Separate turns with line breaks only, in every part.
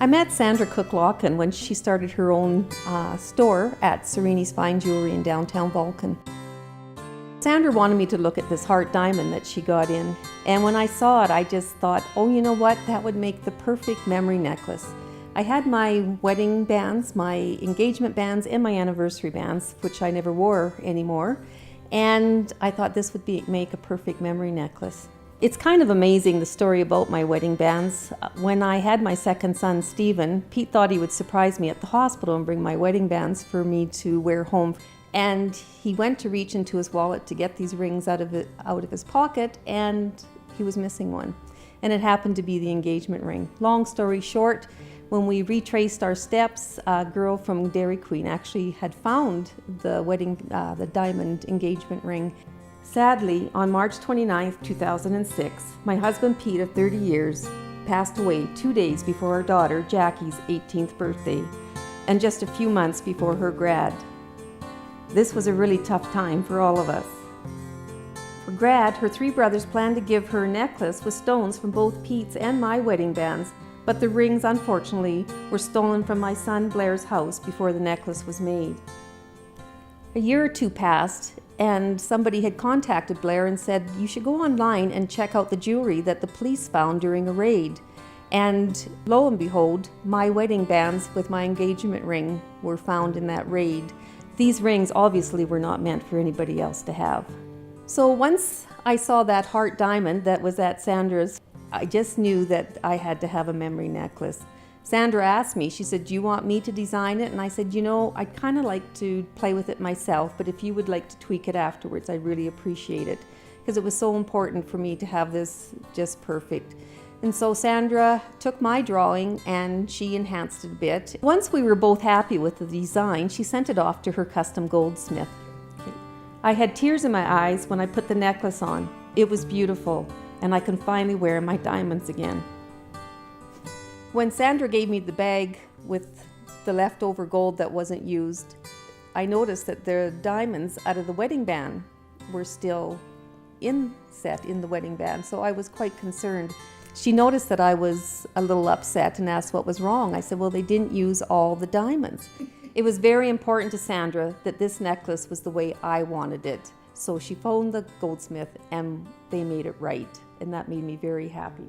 I met Sandra Cook-Lockin when she started her own store at Sarini's Fine Jewellery in downtown Vulcan. Sandra wanted me to look at this heart diamond that she got in, and when I saw it I just thought, oh, you know what, that would make the perfect memory necklace. I had my wedding bands, my engagement bands, and my anniversary bands, which I never wore anymore, and I thought this would make a perfect memory necklace. It's kind of amazing, the story about my wedding bands. When I had my second son, Stephen, Pete thought he would surprise me at the hospital and bring my wedding bands for me to wear home. And he went to reach into his wallet to get these rings out of his pocket, and he was missing one. And it happened to be the engagement ring. Long story short, when we retraced our steps, a girl from Dairy Queen actually had found the diamond engagement ring. Sadly, on March 29, 2006, my husband Pete of 30 years passed away 2 days before our daughter Jackie's 18th birthday, and just a few months before her grad. This was a really tough time for all of us. For grad, her 3 brothers planned to give her a necklace with stones from both Pete's and my wedding bands, but the rings, unfortunately, were stolen from my son Blair's house before the necklace was made. A year or 2 passed, and somebody had contacted Blair and said, you should go online and check out the jewelry that the police found during a raid. And lo and behold, my wedding bands with my engagement ring were found in that raid. These rings obviously were not meant for anybody else to have. So once I saw that heart diamond that was at Sandra's, I just knew that I had to have a memory necklace. Sandra asked me, she said, do you want me to design it? And I said, you know, I'd kind of like to play with it myself, but if you would like to tweak it afterwards, I'd really appreciate it, because it was so important for me to have this just perfect. And so Sandra took my drawing and she enhanced it a bit. Once we were both happy with the design, she sent it off to her custom goldsmith. I had tears in my eyes when I put the necklace on. It was beautiful, and I can finally wear my diamonds again. When Sandra gave me the bag with the leftover gold that wasn't used, I noticed that the diamonds out of the wedding band were still set in the wedding band, so I was quite concerned. She noticed that I was a little upset and asked what was wrong. I said, well, they didn't use all the diamonds. It was very important to Sandra that this necklace was the way I wanted it. So she phoned the goldsmith and they made it right, and that made me very happy.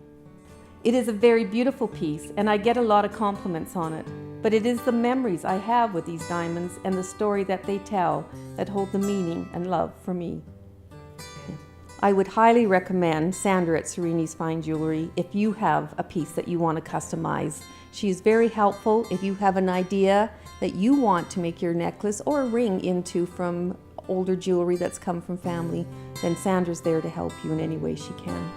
It is a very beautiful piece, and I get a lot of compliments on it, but it is the memories I have with these diamonds and the story that they tell that hold the meaning and love for me. I would highly recommend Sandra at Sarini's Fine Jewellery if you have a piece that you want to customize. She is very helpful if you have an idea that you want to make your necklace or a ring into from older jewelry that's come from family, then Sandra's there to help you in any way she can.